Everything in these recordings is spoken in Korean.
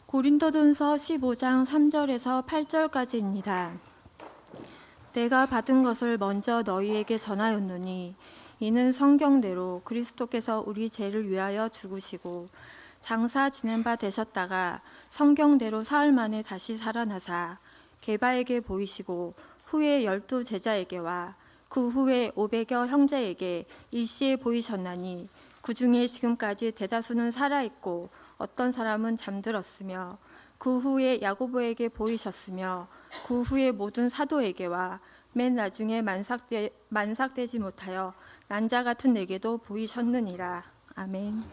고린도전서 15장 3절에서 8절까지입니다. 내가 받은 것을 먼저 너희에게 전하였노니 이는 성경대로 그리스도께서 우리 죄를 위하여 죽으시고 장사 지낸 바 되셨다가 성경대로 사흘 만에 다시 살아나사 게바에게 보이시고 후에 12 제자에게와 그 후에 500여 형제에게 일시에 보이셨나니 그 중에 지금까지 대다수는 살아있고 어떤 사람은 잠들었으며 그 후에 야고보에게 보이셨으며 그 후에 모든 사도에게와 맨 나중에 만삭되지 못하여 난자 같은 내게도 보이셨느니라. 아멘.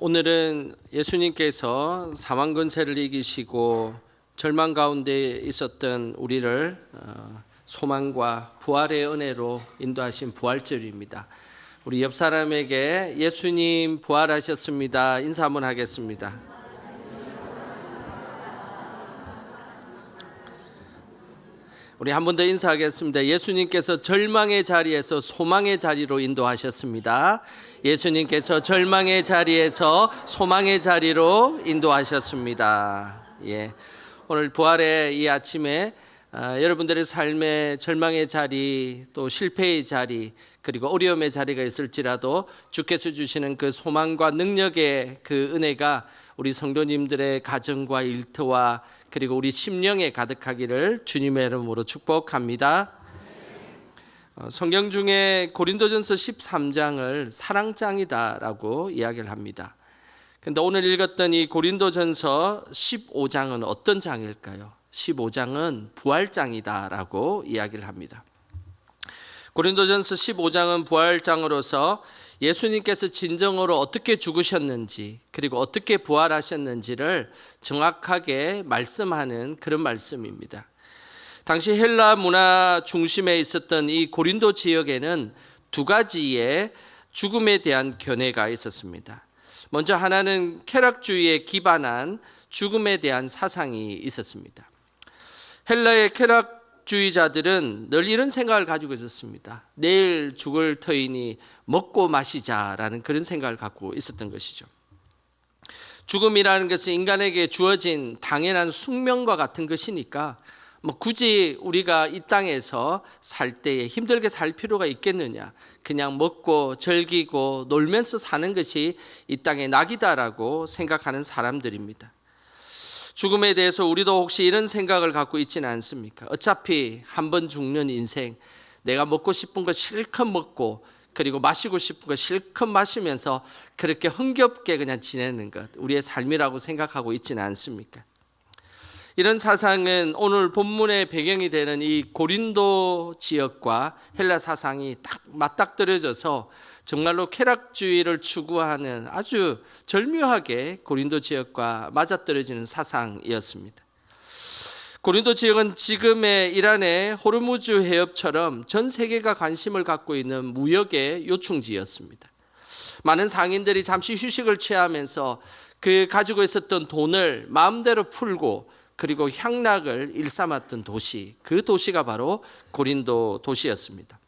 오늘은 예수님께서 사망 권세를 이기시고 절망 가운데 있었던 우리를 소망과 부활의 은혜로 인도하신 부활절입니다. 우리 옆 사람에게 예수님 부활하셨습니다. 인사 한번 하겠습니다. 우리 한 번 더 인사하겠습니다. 예수님께서 절망의 자리에서 소망의 자리로 인도하셨습니다. 예수님께서 절망의 자리에서 소망의 자리로 인도하셨습니다. 오늘 부활의 이 아침에 여러분들의 삶에 절망의 자리, 또 실패의 자리, 그리고 어려움의 자리가 있을지라도 주께서 주시는 그 소망과 능력의 그 은혜가 우리 성도님들의 가정과 일터와 그리고 우리 심령에 가득하기를 주님의 이름으로 축복합니다. 성경 중에 고린도전서 13장을 사랑장이다라고 이야기를 합니다. 그런데 오늘 읽었던 이 고린도전서 15장은 어떤 장일까요? 15장은 부활장이다라고 이야기를 합니다. 고린도전서 15장은 부활장으로서 예수님께서 진정으로 어떻게 죽으셨는지 그리고 어떻게 부활하셨는지를 정확하게 말씀하는 그런 말씀입니다. 당시 헬라 문화 중심에 있었던 이 고린도 지역에는 두 가지의 죽음에 대한 견해가 있었습니다. 먼저 하나는 쾌락주의에 기반한 죽음에 대한 사상이 있었습니다. 헬라의 쾌락주의자들은 늘 이런 생각을 가지고 있었습니다. 내일 죽을 터이니 먹고 마시자라는 그런 생각을 갖고 있었던 것이죠. 죽음이라는 것은 인간에게 주어진 당연한 숙명과 같은 것이니까 굳이 우리가 이 땅에서 살 때에 힘들게 살 필요가 있겠느냐. 그냥 먹고 즐기고 놀면서 사는 것이 이 땅의 낙이다라고 생각하는 사람들입니다. 죽음에 대해서 우리도 혹시 이런 생각을 갖고 있지는 않습니까? 어차피 한 번 죽는 인생, 내가 먹고 싶은 거 실컷 먹고 그리고 마시고 싶은 거 실컷 마시면서 그렇게 흥겹게 그냥 지내는 것, 우리의 삶이라고 생각하고 있지는 않습니까? 이런 사상은 오늘 본문의 배경이 되는 이 고린도 지역과 헬라 사상이 딱 맞닥뜨려져서 정말로 쾌락주의를 추구하는 아주 절묘하게 고린도 지역과 맞아떨어지는 사상이었습니다. 고린도 지역은 지금의 이란의 호르무즈 해협처럼 전 세계가 관심을 갖고 있는 무역의 요충지였습니다. 많은 상인들이 잠시 휴식을 취하면서 그 가지고 있었던 돈을 마음대로 풀고 그리고 향락을 일삼았던 도시, 그 도시가 바로 고린도 도시였습니다.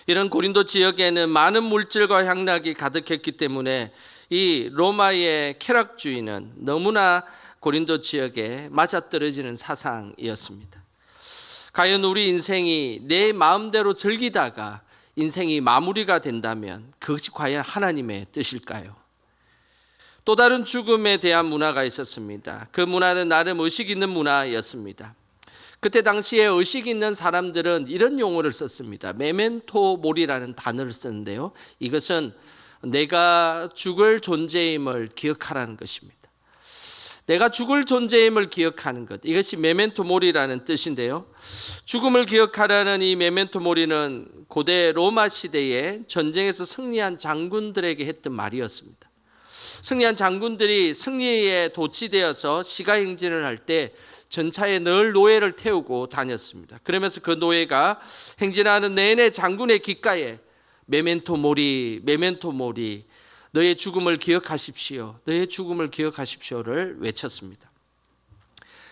이런 고린도 지역에는 많은 물질과 향락이 가득했기 때문에 이 로마의 쾌락주의는 너무나 고린도 지역에 맞아떨어지는 사상이었습니다. 과연 우리 인생이 내 마음대로 즐기다가 인생이 마무리가 된다면 그것이 과연 하나님의 뜻일까요? 또 다른 죽음에 대한 문화가 있었습니다. 그 문화는 나름 의식 있는 문화였습니다. 그때 당시에 의식 있는 사람들은 이런 용어를 썼습니다. 메멘토 모리라는 단어를 썼는데요. 이것은 내가 죽을 존재임을 기억하라는 것입니다. 내가 죽을 존재임을 기억하는 것, 이것이 메멘토 모리라는 뜻인데요. 죽음을 기억하라는 이 메멘토 모리는 고대 로마 시대에 전쟁에서 승리한 장군들에게 했던 말이었습니다. 승리한 장군들이 승리에 도취되어서 시가행진을 할 때 전차에 늘 노예를 태우고 다녔습니다. 그러면서 그 노예가 행진하는 내내 장군의 귓가에 메멘토 모리, 메멘토 모리, 너의 죽음을 기억하십시오, 너의 죽음을 기억하십시오를 외쳤습니다.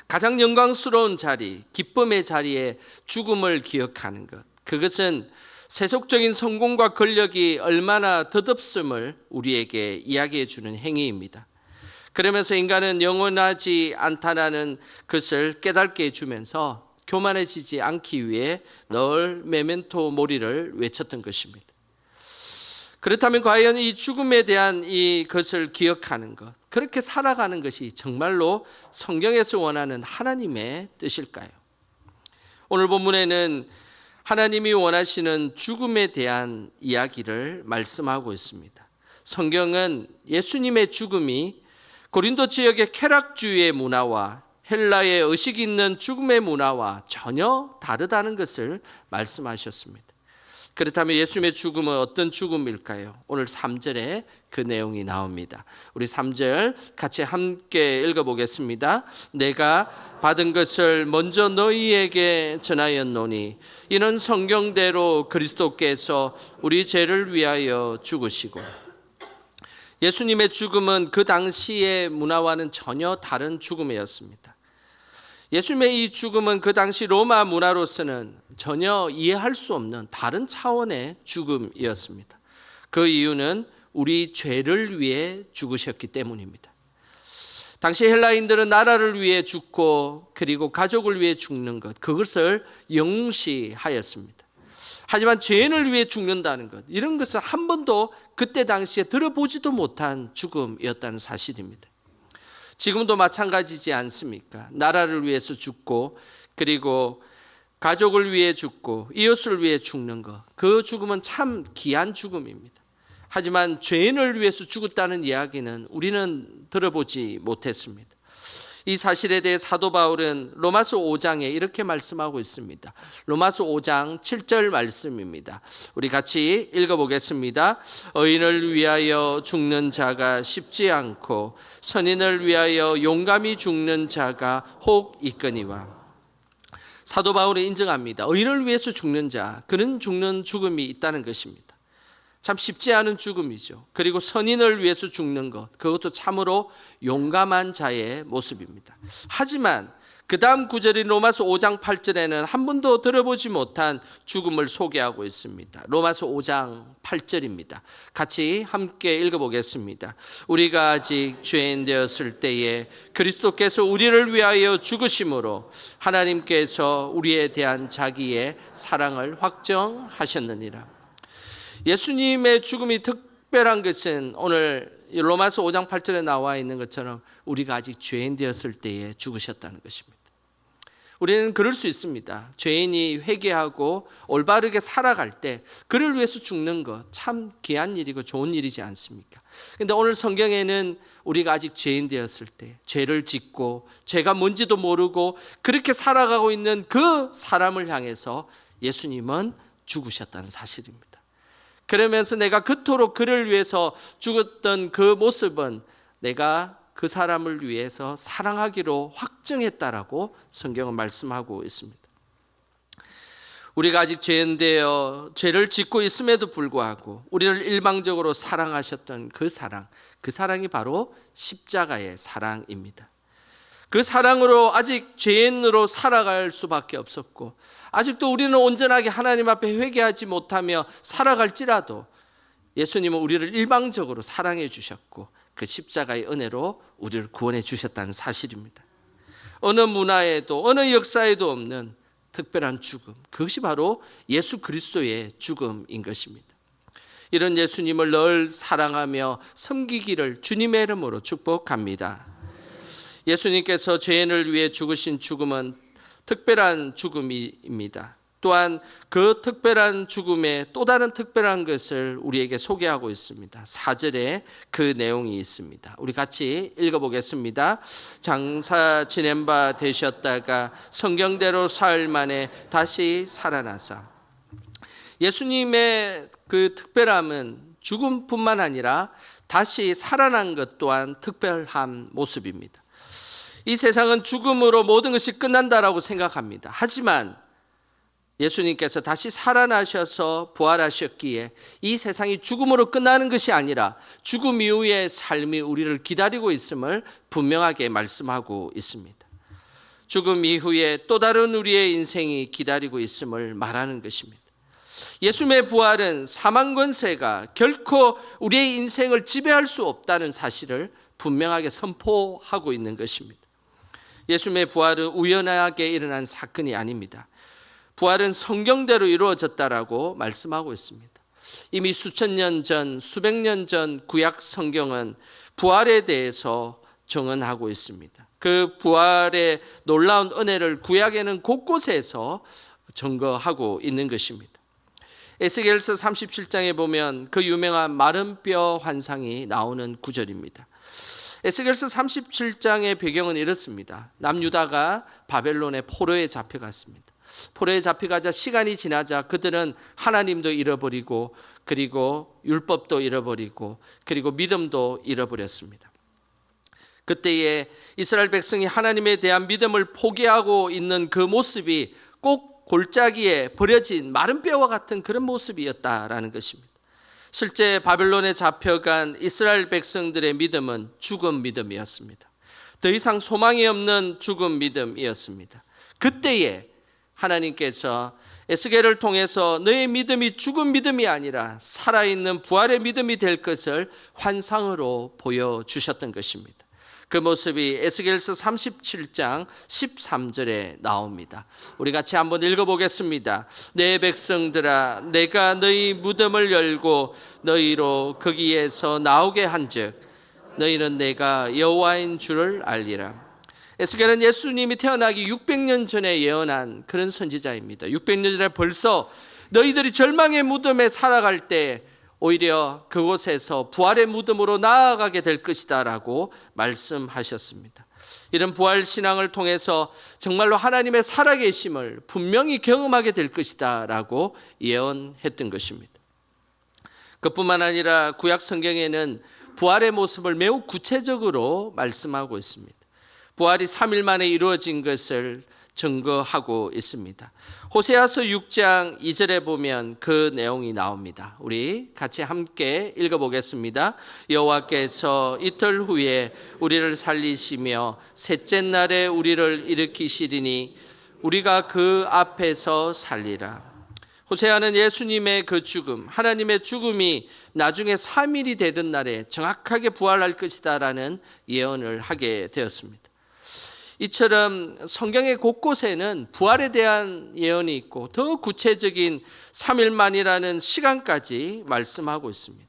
가장 영광스러운 자리, 기쁨의 자리에 죽음을 기억하는 것, 그것은 세속적인 성공과 권력이 얼마나 덧없음을 우리에게 이야기해 주는 행위입니다. 그러면서 인간은 영원하지 않다라는 것을 깨닫게 해주면서 교만해지지 않기 위해 늘 메멘토 모리를 외쳤던 것입니다. 그렇다면 과연 이 죽음에 대한 이것을 기억하는 것, 그렇게 살아가는 것이 정말로 성경에서 원하는 하나님의 뜻일까요? 오늘 본문에는 하나님이 원하시는 죽음에 대한 이야기를 말씀하고 있습니다. 성경은 예수님의 죽음이 고린도 지역의 쾌락주의의 문화와 헬라의 의식 있는 죽음의 문화와 전혀 다르다는 것을 말씀하셨습니다. 그렇다면 예수님의 죽음은 어떤 죽음일까요? 오늘 3절에 그 내용이 나옵니다. 우리 3절 같이 함께 읽어보겠습니다. 내가 받은 것을 먼저 너희에게 전하였노니 이는 성경대로 그리스도께서 우리 죄를 위하여 죽으시고. 예수님의 죽음은 그 당시의 문화와는 전혀 다른 죽음이었습니다. 예수님의 이 죽음은 그 당시 로마 문화로서는 전혀 이해할 수 없는 다른 차원의 죽음이었습니다. 그 이유는 우리 죄를 위해 죽으셨기 때문입니다. 당시 헬라인들은 나라를 위해 죽고 그리고 가족을 위해 죽는 것, 그것을 영시하였습니다. 하지만 죄인을 위해 죽는다는 것, 이런 것을 한 번도 그때 당시에 들어보지도 못한 죽음이었다는 사실입니다. 지금도 마찬가지지 않습니까? 나라를 위해서 죽고 그리고 가족을 위해 죽고 이웃을 위해 죽는 것, 그 죽음은 참 귀한 죽음입니다. 하지만 죄인을 위해서 죽었다는 이야기는 우리는 들어보지 못했습니다. 이 사실에 대해 사도 바울은 로마서 5장에 이렇게 말씀하고 있습니다. 로마서 5장 7절 말씀입니다. 우리 같이 읽어보겠습니다. 의인을 위하여 죽는 자가 쉽지 않고 선인을 위하여 용감히 죽는 자가 혹 있거니와. 사도 바울이 인정합니다. 의인을 위해서 죽는 자, 그는 죽는 죽음이 있다는 것입니다. 참 쉽지 않은 죽음이죠. 그리고 선인을 위해서 죽는 것, 그것도 참으로 용감한 자의 모습입니다. 하지만 그 다음 구절인 로마서 5장 8절에는 한 번도 들어보지 못한 죽음을 소개하고 있습니다. 로마서 5장 8절입니다. 같이 함께 읽어보겠습니다. 우리가 아직 죄인 되었을 때에 그리스도께서 우리를 위하여 죽으심으로 하나님께서 우리에 대한 자기의 사랑을 확정하셨느니라. 예수님의 죽음이 특별한 것은 오늘 로마서 5장 8절에 나와 있는 것처럼 우리가 아직 죄인 되었을 때에 죽으셨다는 것입니다. 우리는 그럴 수 있습니다. 죄인이 회개하고 올바르게 살아갈 때 그를 위해서 죽는 것 참 귀한 일이고 좋은 일이지 않습니까? 그런데 오늘 성경에는 우리가 아직 죄인 되었을 때 죄를 짓고 죄가 뭔지도 모르고 그렇게 살아가고 있는 그 사람을 향해서 예수님은 죽으셨다는 사실입니다. 그러면서 내가 그토록 그를 위해서 죽었던 그 모습은 내가 그 사람을 위해서 사랑하기로 확정했다라고 성경은 말씀하고 있습니다. 우리가 아직 죄인 되어 죄를 짓고 있음에도 불구하고 우리를 일방적으로 사랑하셨던 그 사랑이 바로 십자가의 사랑입니다. 그 사랑으로 아직 죄인으로 살아갈 수밖에 없었고 아직도 우리는 온전하게 하나님 앞에 회개하지 못하며 살아갈지라도 예수님은 우리를 일방적으로 사랑해 주셨고 그 십자가의 은혜로 우리를 구원해 주셨다는 사실입니다. 어느 문화에도 어느 역사에도 없는 특별한 죽음, 그것이 바로 예수 그리스도의 죽음인 것입니다. 이런 예수님을 늘 사랑하며 섬기기를 주님의 이름으로 축복합니다. 예수님께서 죄인을 위해 죽으신 죽음은 특별한 죽음입니다. 또한 그 특별한 죽음의 또 다른 특별한 것을 우리에게 소개하고 있습니다. 4절에 그 내용이 있습니다. 우리 같이 읽어보겠습니다. 장사 지낸 바 되셨다가 성경대로 사흘 만에 다시 살아나사. 예수님의 그 특별함은 죽음뿐만 아니라 다시 살아난 것 또한 특별한 모습입니다. 이 세상은 죽음으로 모든 것이 끝난다라고 생각합니다. 하지만 예수님께서 다시 살아나셔서 부활하셨기에 이 세상이 죽음으로 끝나는 것이 아니라 죽음 이후의 삶이 우리를 기다리고 있음을 분명하게 말씀하고 있습니다. 죽음 이후에 또 다른 우리의 인생이 기다리고 있음을 말하는 것입니다. 예수님의 부활은 사망 권세가 결코 우리의 인생을 지배할 수 없다는 사실을 분명하게 선포하고 있는 것입니다. 예수님의 부활은 우연하게 일어난 사건이 아닙니다. 부활은 성경대로 이루어졌다라고 말씀하고 있습니다. 이미 수천 년 전, 수백 년 전 구약 성경은 부활에 대해서 증언하고 있습니다. 그 부활의 놀라운 은혜를 구약에는 곳곳에서 증거하고 있는 것입니다. 에스겔서 37장에 보면 그 유명한 마른 뼈 환상이 나오는 구절입니다. 에스겔서 37장의 배경은 이렇습니다. 남유다가 바벨론의 포로에 잡혀갔습니다. 포로에 잡혀가자 시간이 지나자 그들은 하나님도 잃어버리고 그리고 율법도 잃어버리고 그리고 믿음도 잃어버렸습니다. 그때에 이스라엘 백성이 하나님에 대한 믿음을 포기하고 있는 그 모습이 꼭 골짜기에 버려진 마른 뼈와 같은 그런 모습이었다라는 것입니다. 실제 바벨론에 잡혀간 이스라엘 백성들의 믿음은 죽은 믿음이었습니다. 더 이상 소망이 없는 죽은 믿음이었습니다. 그때에 하나님께서 에스겔을 통해서 너의 믿음이 죽은 믿음이 아니라 살아있는 부활의 믿음이 될 것을 환상으로 보여주셨던 것입니다. 그 모습이 에스겔서 37장 13절에 나옵니다. 우리 같이 한번 읽어보겠습니다. 내 백성들아, 내가 너희 무덤을 열고 너희로 거기에서 나오게 한즉 너희는 내가 여호와인 줄을 알리라. 에스겔은 예수님이 태어나기 600년 전에 예언한 그런 선지자입니다. 600년 전에 벌써 너희들이 절망의 무덤에 살아갈 때 오히려 그곳에서 부활의 무덤으로 나아가게 될 것이다 라고 말씀하셨습니다. 이런 부활 신앙을 통해서 정말로 하나님의 살아계심을 분명히 경험하게 될 것이다 라고 예언했던 것입니다. 그뿐만 아니라 구약 성경에는 부활의 모습을 매우 구체적으로 말씀하고 있습니다. 부활이 3일 만에 이루어진 것을 증거하고 있습니다. 호세아서 6장 2절에 보면 그 내용이 나옵니다. 우리 같이 함께 읽어보겠습니다. 여호와께서 이틀 후에 우리를 살리시며 셋째 날에 우리를 일으키시리니 우리가 그 앞에서 살리라. 호세아는 예수님의 그 죽음, 하나님의 죽음이 나중에 3일이 되던 날에 정확하게 부활할 것이다 라는 예언을 하게 되었습니다. 이처럼 성경의 곳곳에는 부활에 대한 예언이 있고 더 구체적인 3일 만이라는 시간까지 말씀하고 있습니다.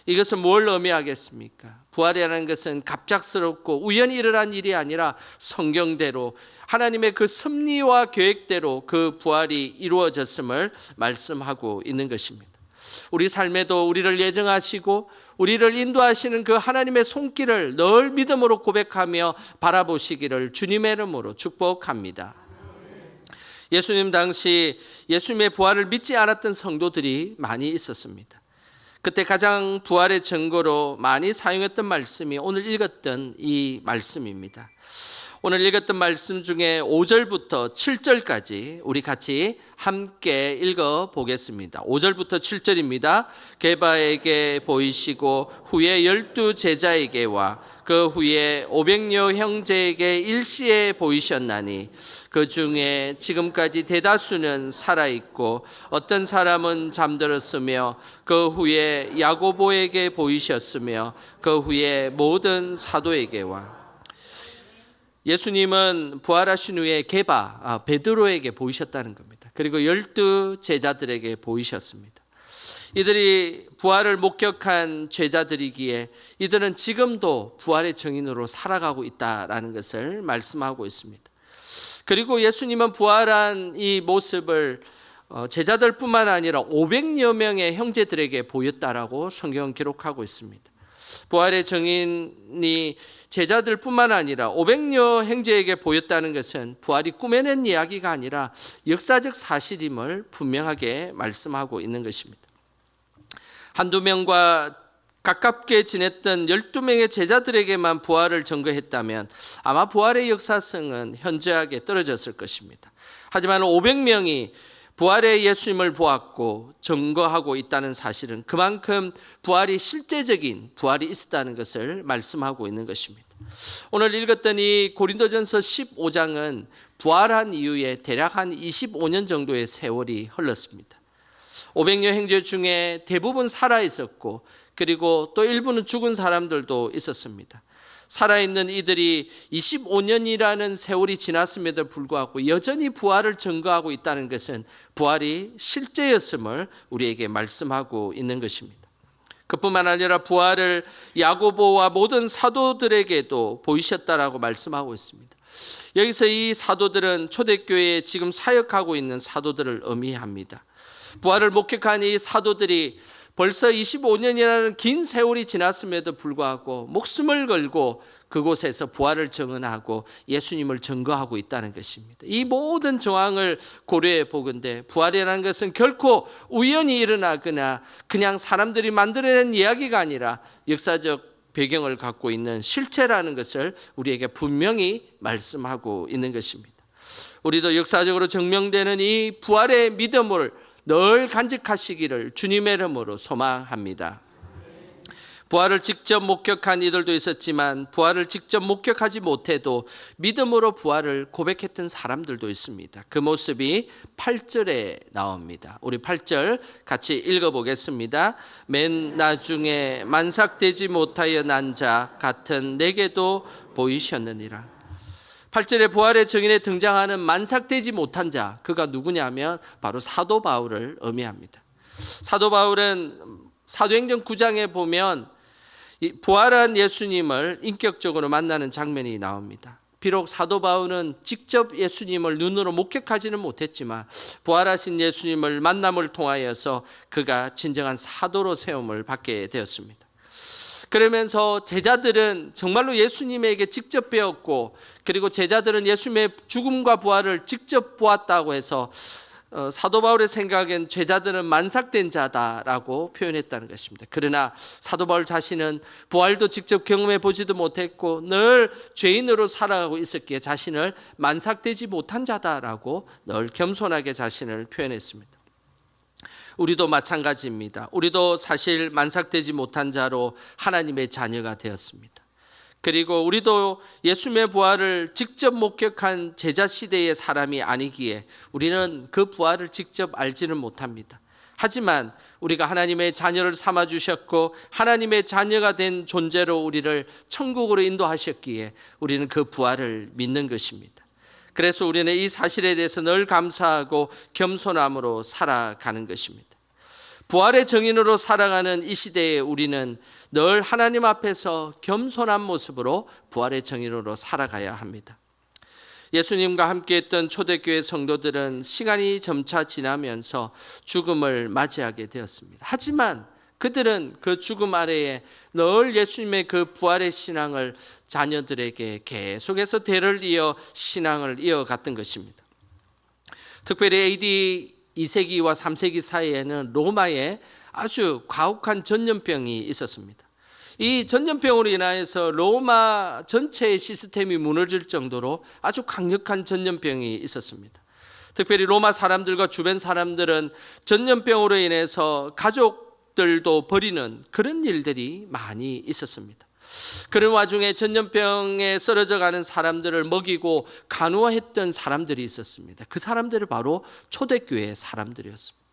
이것은 뭘 의미하겠습니까? 부활이라는 것은 갑작스럽고 우연히 일어난 일이 아니라 성경대로 하나님의 그 섭리와 계획대로 그 부활이 이루어졌음을 말씀하고 있는 것입니다. 우리 삶에도 우리를 예정하시고 우리를 인도하시는 그 하나님의 손길을 늘 믿음으로 고백하며 바라보시기를 주님의 이름으로 축복합니다. 예수님 당시 예수님의 부활을 믿지 않았던 성도들이 많이 있었습니다. 그때 가장 부활의 증거로 많이 사용했던 말씀이 오늘 읽었던 이 말씀입니다. 오늘 읽었던 말씀 중에 5절부터 7절까지 우리 같이 함께 읽어보겠습니다. 5절부터 7절입니다. 게바에게 보이시고 후에 12 제자에게와 그 후에 500여 형제에게 일시에 보이셨나니 그 중에 지금까지 대다수는 살아있고 어떤 사람은 잠들었으며 그 후에 야고보에게 보이셨으며 그 후에 모든 사도에게와. 예수님은 부활하신 후에 베드로에게 보이셨다는 겁니다. 그리고 12 제자들에게 보이셨습니다. 이들이 부활을 목격한 제자들이기에 이들은 지금도 부활의 증인으로 살아가고 있다라는 것을 말씀하고 있습니다. 그리고 예수님은 부활한 이 모습을 제자들뿐만 아니라 500여 명의 형제들에게 보였다라고 성경은 기록하고 있습니다. 부활의 증인이 제자들뿐만 아니라 500여 형제에게 보였다는 것은 부활이 꾸며낸 이야기가 아니라 역사적 사실임을 분명하게 말씀하고 있는 것입니다. 한두 명과 가깝게 지냈던 12명의 제자들에게만 부활을 증거했다면 아마 부활의 역사성은 현저하게 떨어졌을 것입니다. 하지만 500명이 부활의 예수님을 보았고 증거하고 있다는 사실은 그만큼 부활이 실제적인 부활이 있었다는 것을 말씀하고 있는 것입니다. 오늘 읽었던 이 고린도전서 15장은 부활한 이후에 대략 한 25년 정도의 세월이 흘렀습니다. 500여 형제 중에 대부분 살아 있었고 그리고 또 일부는 죽은 사람들도 있었습니다. 살아있는 이들이 25년이라는 세월이 지났음에도 불구하고 여전히 부활을 증거하고 있다는 것은 부활이 실제였음을 우리에게 말씀하고 있는 것입니다. 그뿐만 아니라 부활을 야고보와 모든 사도들에게도 보이셨다라고 말씀하고 있습니다. 여기서 이 사도들은 초대교회에 지금 사역하고 있는 사도들을 의미합니다. 부활을 목격한 이 사도들이 벌써 25년이라는 긴 세월이 지났음에도 불구하고 목숨을 걸고 그곳에서 부활을 증언하고 예수님을 증거하고 있다는 것입니다. 이 모든 정황을 고려해 보건대 부활이라는 것은 결코 우연히 일어나거나 그냥 사람들이 만들어낸 이야기가 아니라 역사적 배경을 갖고 있는 실체라는 것을 우리에게 분명히 말씀하고 있는 것입니다. 우리도 역사적으로 증명되는 이 부활의 믿음을 늘 간직하시기를 주님의 이름으로 소망합니다. 부활을 직접 목격한 이들도 있었지만 부활을 직접 목격하지 못해도 믿음으로 부활을 고백했던 사람들도 있습니다. 그 모습이 8절에 나옵니다. 우리 8절 같이 읽어보겠습니다. 맨 나중에 만삭되지 못하여 난 자 같은 내게도 보이셨느니라. 8절에 부활의 증인에 등장하는 만삭되지 못한 자, 그가 누구냐면 바로 사도 바울을 의미합니다. 사도 바울은 사도행전 9장에 보면 부활한 예수님을 인격적으로 만나는 장면이 나옵니다. 비록 사도 바울은 직접 예수님을 눈으로 목격하지는 못했지만 부활하신 예수님을 만남을 통하여서 그가 진정한 사도로 세움을 받게 되었습니다. 그러면서 제자들은 정말로 예수님에게 직접 배웠고, 그리고 제자들은 예수님의 죽음과 부활을 직접 보았다고 해서 사도 바울의 생각엔 제자들은 만삭된 자다라고 표현했다는 것입니다. 그러나 사도 바울 자신은 부활도 직접 경험해 보지도 못했고 늘 죄인으로 살아가고 있었기에 자신을 만삭되지 못한 자다라고 늘 겸손하게 자신을 표현했습니다. 우리도 마찬가지입니다. 우리도 사실 만삭되지 못한 자로 하나님의 자녀가 되었습니다. 그리고 우리도 예수님의 부활을 직접 목격한 제자 시대의 사람이 아니기에 우리는 그 부활을 직접 알지는 못합니다. 하지만 우리가 하나님의 자녀를 삼아 주셨고 하나님의 자녀가 된 존재로 우리를 천국으로 인도하셨기에 우리는 그 부활을 믿는 것입니다. 그래서 우리는 이 사실에 대해서 늘 감사하고 겸손함으로 살아가는 것입니다. 부활의 증인으로 살아가는 이 시대에 우리는 늘 하나님 앞에서 겸손한 모습으로 부활의 증인으로 살아가야 합니다. 예수님과 함께했던 초대교회 성도들은 시간이 점차 지나면서 죽음을 맞이하게 되었습니다. 하지만 그들은 그 죽음 아래에 늘 예수님의 그 부활의 신앙을 자녀들에게 계속해서 대를 이어 신앙을 이어갔던 것입니다. 특별히 AD 2세기와 3세기 사이에는 로마에 아주 가혹한 전염병이 있었습니다. 이 전염병으로 인하여서 로마 전체의 시스템이 무너질 정도로 아주 강력한 전염병이 있었습니다. 특별히 로마 사람들과 주변 사람들은 전염병으로 인해서 가족들도 버리는 그런 일들이 많이 있었습니다. 그런 와중에 전염병에 쓰러져 가는 사람들을 먹이고 간호했던 사람들이 있었습니다. 그 사람들이 바로 초대교회 사람들이었습니다.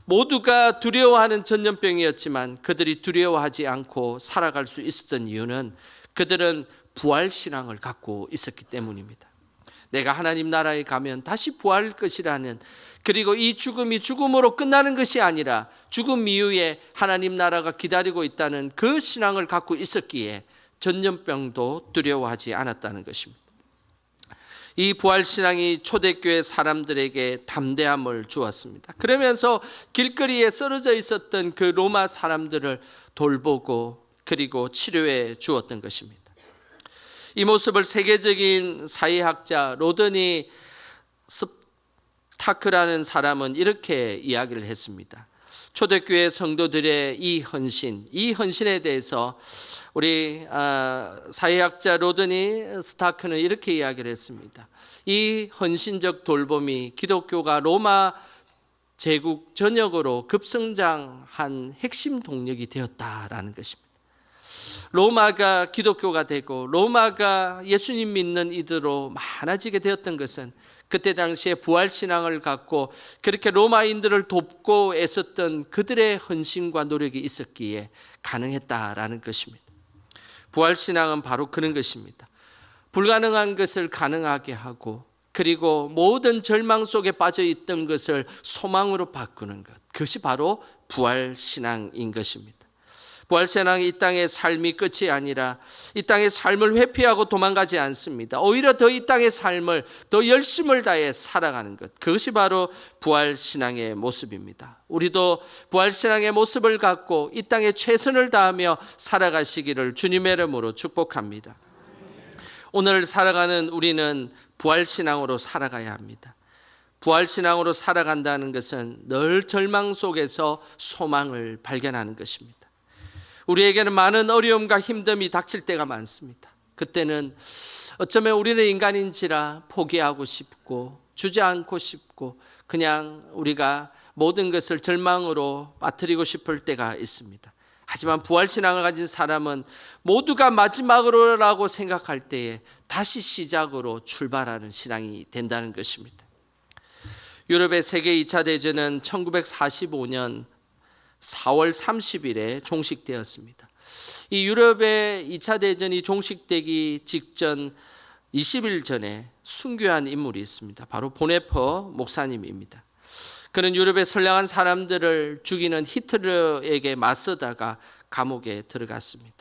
모두가 두려워하는 전염병이었지만 그들이 두려워하지 않고 살아갈 수 있었던 이유는 그들은 부활신앙을 갖고 있었기 때문입니다. 내가 하나님 나라에 가면 다시 부활할 것이라는, 그리고 이 죽음이 죽음으로 끝나는 것이 아니라 죽음 이후에 하나님 나라가 기다리고 있다는 그 신앙을 갖고 있었기에 전염병도 두려워하지 않았다는 것입니다. 이 부활신앙이 초대교회 사람들에게 담대함을 주었습니다. 그러면서 길거리에 쓰러져 있었던 그 로마 사람들을 돌보고 그리고 치료해 주었던 것입니다. 이 모습을 세계적인 사회학자 로드니 스타크라는 사람은 이렇게 이야기를 했습니다. 초대교회 성도들의 이 헌신에 대해서 우리 사회학자 로드니 스타크는 이렇게 이야기를 했습니다. 이 헌신적 돌봄이 기독교가 로마 제국 전역으로 급성장한 핵심 동력이 되었다라는 것입니다. 로마가 기독교가 되고 로마가 예수님 믿는 이들로 많아지게 되었던 것은 그때 당시에 부활신앙을 갖고 그렇게 로마인들을 돕고 애썼던 그들의 헌신과 노력이 있었기에 가능했다라는 것입니다. 부활신앙은 바로 그런 것입니다. 불가능한 것을 가능하게 하고 그리고 모든 절망 속에 빠져 있던 것을 소망으로 바꾸는 것, 그것이 바로 부활신앙인 것입니다. 부활신앙이 이 땅의 삶이 끝이 아니라 이 땅의 삶을 회피하고 도망가지 않습니다. 오히려 더 이 땅의 삶을 더 열심을 다해 살아가는 것, 그것이 바로 부활신앙의 모습입니다. 우리도 부활신앙의 모습을 갖고 이 땅에 최선을 다하며 살아가시기를 주님의 이름으로 축복합니다. 오늘 살아가는 우리는 부활신앙으로 살아가야 합니다. 부활신앙으로 살아간다는 것은 늘 절망 속에서 소망을 발견하는 것입니다. 우리에게는 많은 어려움과 힘듦이 닥칠 때가 많습니다. 그때는 어쩌면 우리는 인간인지라 포기하고 싶고 주저앉고 싶고 그냥 우리가 모든 것을 절망으로 빠뜨리고 싶을 때가 있습니다. 하지만 부활신앙을 가진 사람은 모두가 마지막으로라고 생각할 때에 다시 시작으로 출발하는 신앙이 된다는 것입니다. 유럽의 세계 2차 대전은 1945년 4월 30일에 종식되었습니다. 이 유럽의 2차 대전이 종식되기 직전 20일 전에 순교한 인물이 있습니다. 바로 보네퍼 목사님입니다. 그는 유럽의 선량한 사람들을 죽이는 히틀러에게 맞서다가 감옥에 들어갔습니다.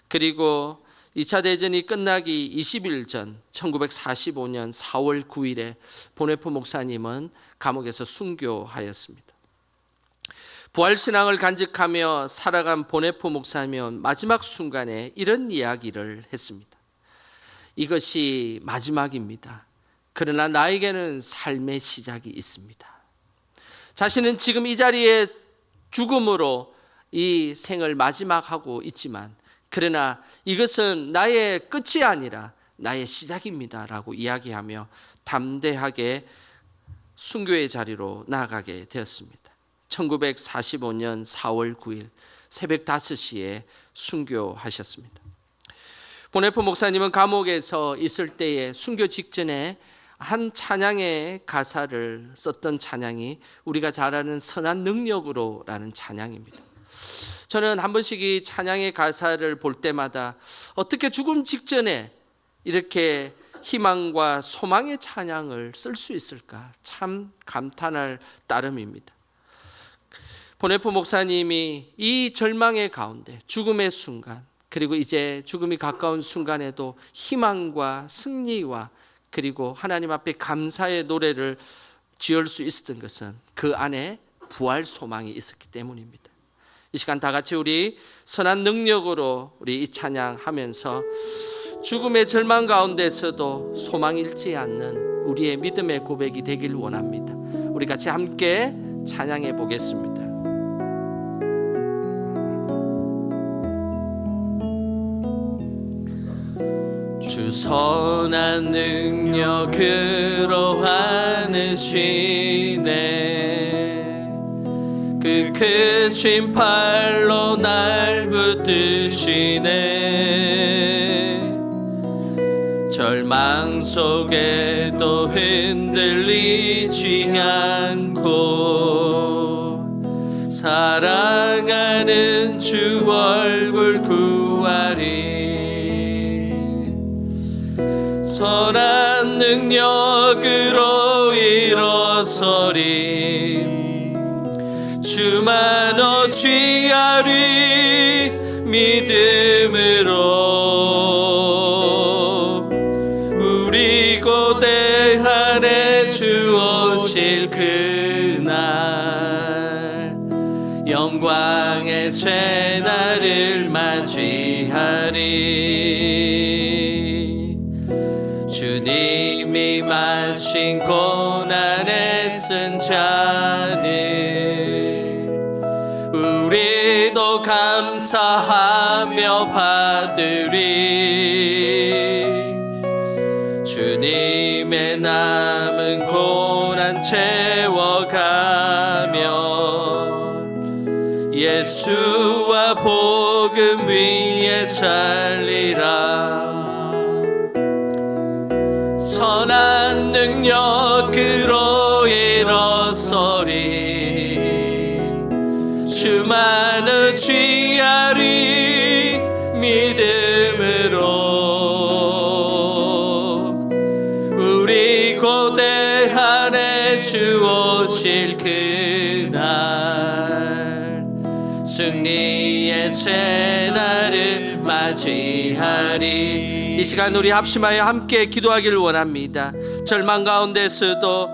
그리고 2차 대전이 끝나기 20일 전 1945년 4월 9일에 보네퍼 목사님은 감옥에서 순교하였습니다. 부활신앙을 간직하며 살아간 보네퍼 목사님은 마지막 순간에 이런 이야기를 했습니다. 이것이 마지막입니다. 그러나 나에게는 삶의 시작이 있습니다. 자신은 지금 이 자리에 죽음으로 이 생을 마지막하고 있지만 그러나 이것은 나의 끝이 아니라 나의 시작입니다 라고 이야기하며 담대하게 순교의 자리로 나아가게 되었습니다. 1945년 4월 9일 새벽 5시에 순교하셨습니다. 보네퍼 목사님은 감옥에서 있을 때에 순교 직전에 한 찬양의 가사를 썼던 찬양이 우리가 잘 아는 선한 능력으로라는 찬양입니다. 저는 한 번씩 이 찬양의 가사를 볼 때마다 어떻게 죽음 직전에 이렇게 희망과 소망의 찬양을 쓸 수 있을까 참 감탄할 따름입니다. 보네퍼 목사님이 이 절망의 가운데 죽음의 순간 그리고 이제 죽음이 가까운 순간에도 희망과 승리와 그리고 하나님 앞에 감사의 노래를 지을 수 있었던 것은 그 안에 부활 소망이 있었기 때문입니다. 이 시간 다 같이 우리 선한 능력으로 우리 이 찬양하면서 죽음의 절망 가운데서도 소망 잃지 않는 우리의 믿음의 고백이 되길 원합니다. 우리 같이 함께 찬양해 보겠습니다. 주 선한 능력으로 하느시네 그 크신 팔로 날 붙드시네 절망 속에도 흔들리지 않고 사랑하는 주 얼굴 구하리 선한 능력으로 일어서리 주만 어찌하리 믿음으로 우리 고대한에 주 오실 그날 영광의 새날을 맞이하리 주님이 마신 고난에 쓴 잔을 우리도 감사하며 받으리 주님의 남은 고난 채워가며 예수와 복음 위에 살리라 선한 능력으로 일어서리 주만 의지하리 믿음으로 우리 고대한에 주 오실 그날 승리의 주의 새날을 맞이하리. 이 시간 우리 합심하여 함께 기도하기를 원합니다. 절망 가운데서도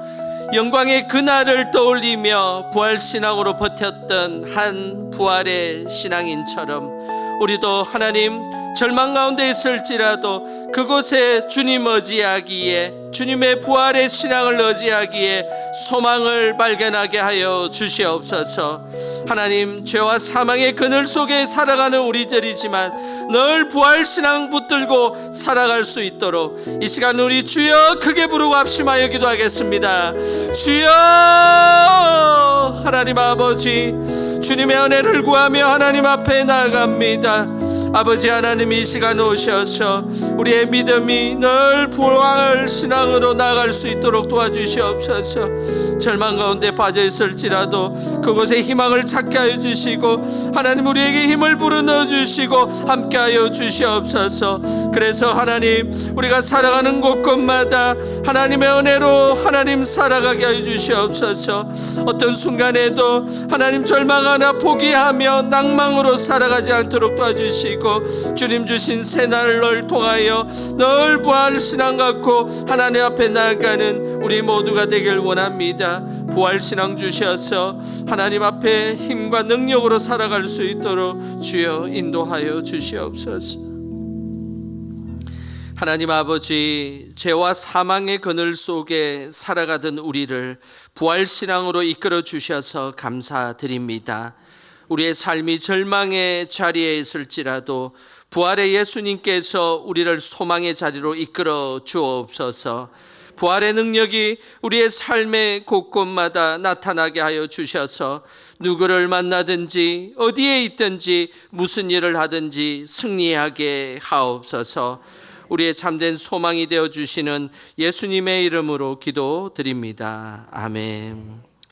영광의 그날을 떠올리며 부활신앙으로 버텼던 한 부활의 신앙인처럼 우리도 하나님 절망 가운데 있을지라도 그곳에 주님 의지하기에, 주님의 부활의 신앙을 의지하기에 소망을 발견하게 하여 주시옵소서. 하나님, 죄와 사망의 그늘 속에 살아가는 우리들이지만 늘 부활 신앙 붙들고 살아갈 수 있도록 이 시간 우리 주여 크게 부르고 합심하여 기도하겠습니다. 주여, 하나님 아버지, 주님의 은혜를 구하며 하나님 앞에 나아갑니다. 아버지 하나님, 이 시간 오셔서 우리의 믿음이 늘 부활 신앙으로 나아갈 수 있도록 도와주시옵소서. 절망 가운데 빠져 있을지라도 그곳에 희망을 찾게 하여 주시고 하나님 우리에게 힘을 불어넣어 주시고 함께 하여 주시옵소서. 그래서 하나님, 우리가 살아가는 곳곳마다 하나님의 은혜로 하나님 살아가게 하여 주시옵소서. 어떤 순간에도 하나님 절망하나 포기하며 낭망으로 살아가지 않도록 도와주시고 주님 주신 새날을 통하여 늘 부활 신앙 갖고 하나님 앞에 나아가는 우리 모두가 되길 원합니다. 부활 신앙 주셔서 하나님 앞에 힘과 능력으로 살아갈 수 있도록 주여 인도하여 주시옵소서. 하나님 아버지, 죄와 사망의 그늘 속에 살아가던 우리를 부활 신앙으로 이끌어 주셔서 감사드립니다. 우리의 삶이 절망의 자리에 있을지라도 부활의 예수님께서 우리를 소망의 자리로 이끌어 주옵소서. 부활의 능력이 우리의 삶의 곳곳마다 나타나게 하여 주셔서 누구를 만나든지 어디에 있든지 무슨 일을 하든지 승리하게 하옵소서. 우리의 참된 소망이 되어 주시는 예수님의 이름으로 기도드립니다. 아멘.